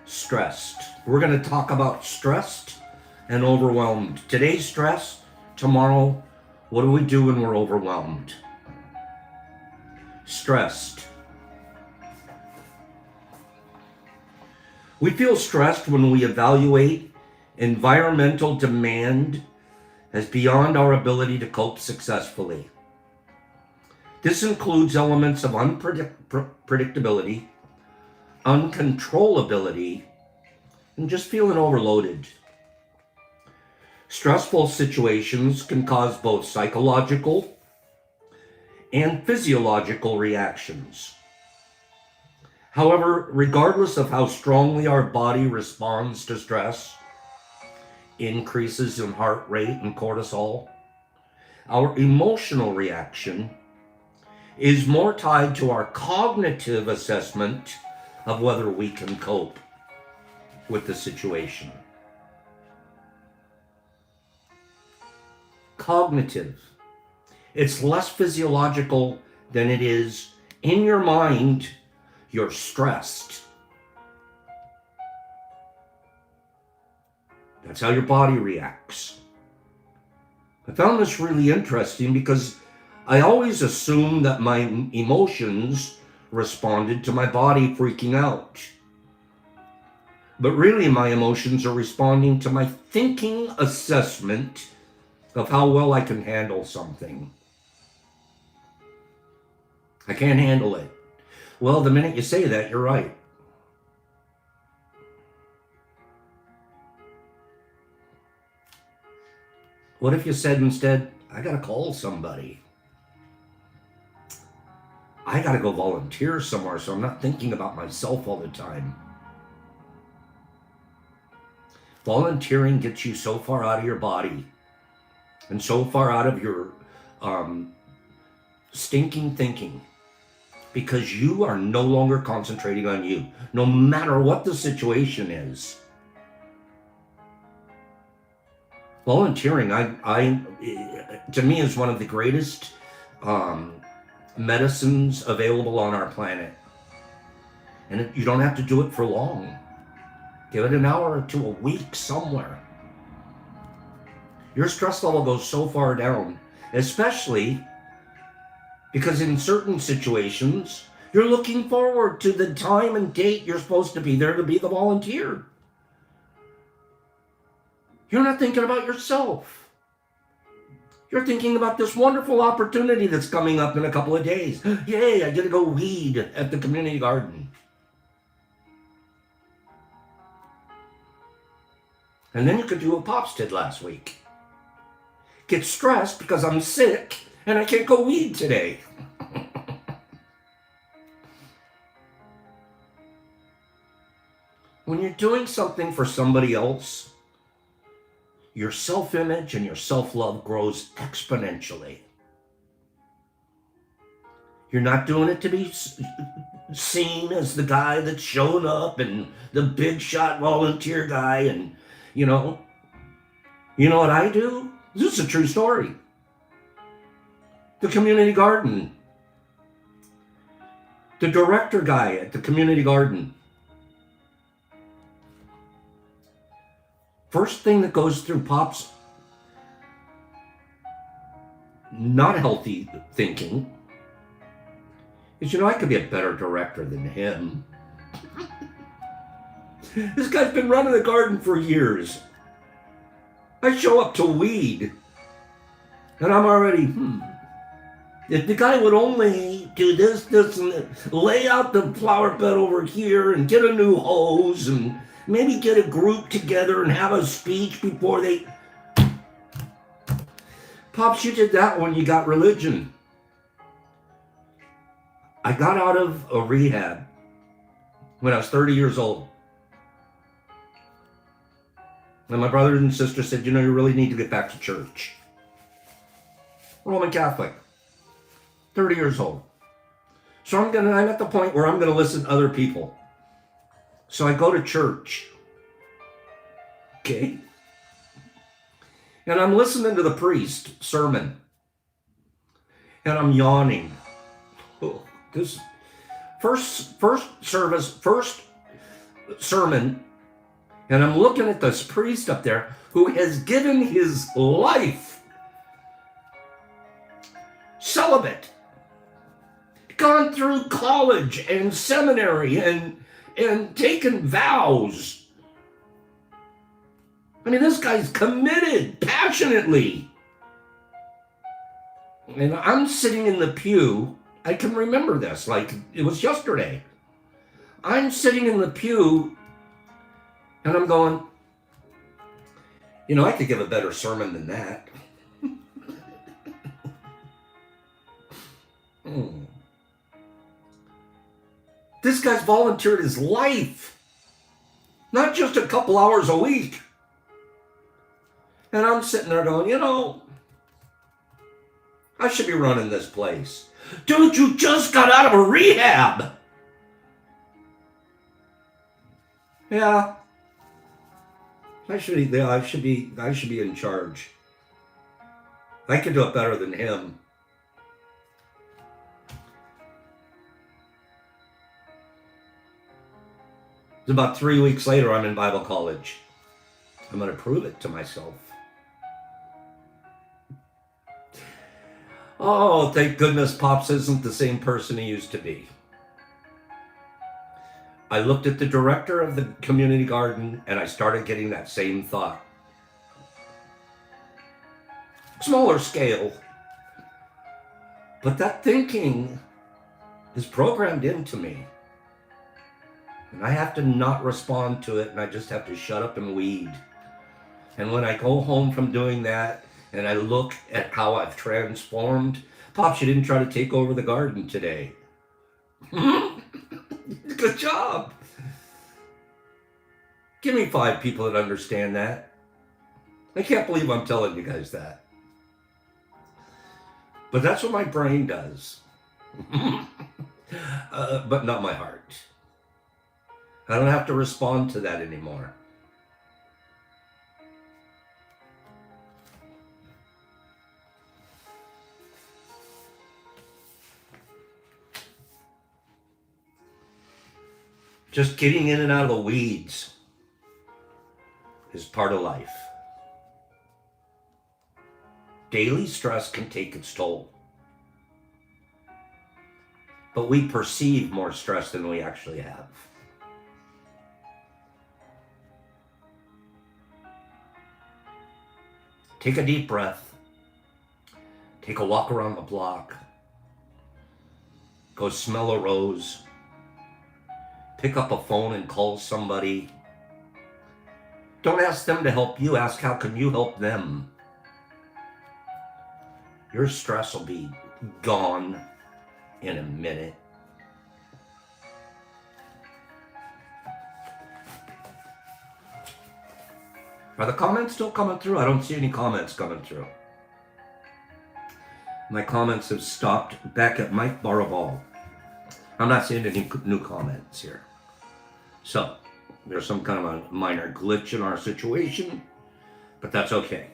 Stressed. We're going to talk about stressed and overwhelmed. Today's stress, tomorrow, what do we do when we're overwhelmed? Stressed. We feel stressed when we evaluate environmental demand as beyond our ability to cope successfully. This includes elements of unpredictability, uncontrollability, and just feeling overloaded. Stressful situations can cause both psychological and physiological reactions. However, regardless of how strongly our body responds to stress, increases in heart rate and cortisol, our emotional reaction is more tied to our cognitive assessment of whether we can cope with the situation. Cognitive. It's less physiological than it is in your mind. You're stressed. That's how your body reacts. I found this really interesting because I always assumed that my emotions responded to my body freaking out. But really, my emotions are responding to my thinking assessment of how well I can handle something. I can't handle it. Well, the minute you say that, you're right. What if you said instead, I gotta call somebody. I gotta go volunteer somewhere so I'm not thinking about myself all the time. Volunteering gets you so far out of your body and so far out of your stinking thinking because you are no longer concentrating on you, no matter what the situation is. Volunteering, to me, is one of the greatest medicines available on our planet. And you don't have to do it for long. Give it an hour to a week somewhere. Your stress level goes so far down, especially because in certain situations, you're looking forward to the time and date you're supposed to be there to be the volunteer. You're not thinking about yourself. You're thinking about this wonderful opportunity that's coming up in a couple of days. Yay, I get to go weed at the community garden. And then you could do what Pops did last week. Get stressed because I'm sick and I can't go weed today. When you're doing something for somebody else, your self-image and your self-love grows exponentially. You're not doing it to be seen as the guy that's showing up and the big shot volunteer guy. And you know what I do? This is a true story. The community garden. The director guy at the community garden. First thing that goes through Pop's not healthy thinking is, I could be a better director than him. This guy's been running the garden for years. I show up to weed, and I'm already, if the guy would only do this, and lay out the flower bed over here and get a new hose and maybe get a group together and have a speech before they... Pops, you did that when you got religion. I got out of a rehab when I was 30 years old. And my brothers and sisters said, you know, you really need to get back to church. Roman Catholic. 30 years old. So I'm at the point where I'm going to listen to other people. So I go to church. Okay? And I'm listening to the priest sermon. And I'm yawning. Oh, this first sermon, and I'm looking at this priest up there who has given his life celibate, gone through college and seminary and taken vows. I mean, this guy's committed passionately. And I'm sitting in the pew. I can remember this like it was yesterday. I'm sitting in the pew and I'm going, you know, I could give a better sermon than that. This guy's volunteered his life, not just a couple hours a week. And I'm sitting there going, you know, I should be running this place. Dude, you just got out of a rehab. Yeah. I should be in charge. I could do it better than him. It's about 3 weeks later, I'm in Bible college. I'm going to prove it to myself. Oh, thank goodness Pops isn't the same person he used to be. I looked at the director of the community garden and I started getting that same thought. Smaller scale. But that thinking is programmed into me. And I have to not respond to it, and I just have to shut up and weed. And when I go home from doing that, and I look at how I've transformed, Pops, you didn't try to take over the garden today. Good job. Give me 5 people that understand that. I can't believe I'm telling you guys that. But that's what my brain does. But not my heart. I don't have to respond to that anymore. Just getting in and out of the weeds is part of life. Daily stress can take its toll. But we perceive more stress than we actually have. Take a deep breath. Take a walk around the block. Go smell a rose. Pick up a phone and call somebody. Don't ask them to help you. Ask how can you help them. Your stress will be gone in a minute. Are the comments still coming through? I don't see any comments coming through. My comments have stopped back at Mike Baraval. I'm not seeing any new comments here. So, there's some kind of a minor glitch in our situation, but that's okay.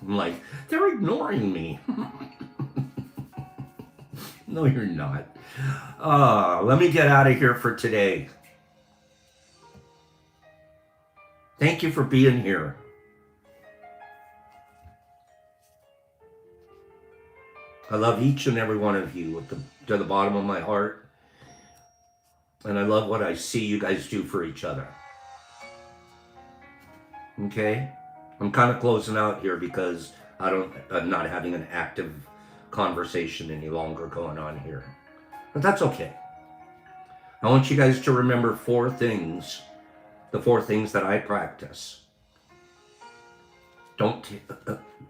I'm like, they're ignoring me. No, you're not. Let me get out of here for today. Thank you for being here. I love each and every one of you to the bottom of my heart. And I love what I see you guys do for each other. Okay? I'm kind of closing out here because I'm not having an active conversation any longer going on here. But that's okay. I want you guys to remember 4 things. The 4 things that I practice. Don't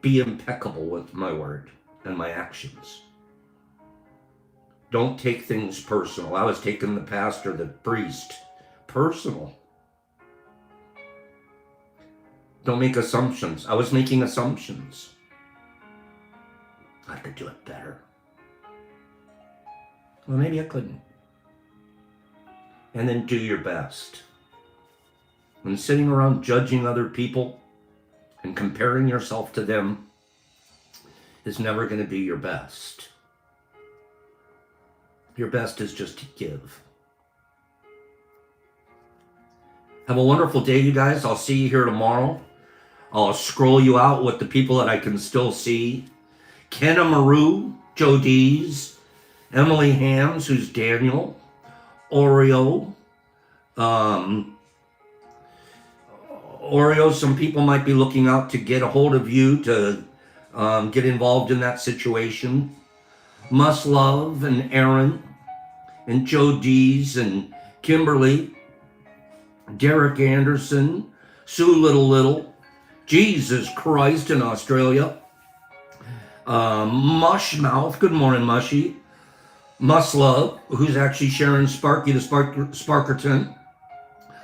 be impeccable with my word and my actions. Don't take things personal. I was taking the pastor, the priest, personal. Don't make assumptions. I was making assumptions. I could do it better. Well, maybe I couldn't. And then do your best. And sitting around judging other people and comparing yourself to them is never going to be your best. Your best is just to give. Have a wonderful day, you guys. I'll see you here tomorrow. I'll scroll you out with the people that I can still see. Kenna Maru, Joe Dees, Emily Hams, who's Daniel, Oreo. Oreo, some people might be looking out to get a hold of you to get involved in that situation. Must Love and Aaron and Joe Dees and Kimberly, Derek Anderson, Sue Little, Jesus Christ in Australia, Mushmouth, good morning Mushy, Must Love, who's actually Sharon Sparky the Sparkerton,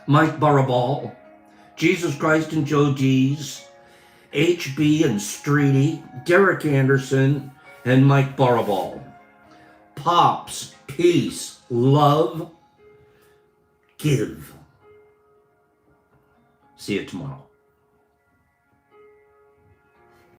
Mike Barabal, Jesus Christ and Joe Dees, HB and Streety, Derek Anderson, and Mike Barabal. Pops, peace, love, give. See you tomorrow.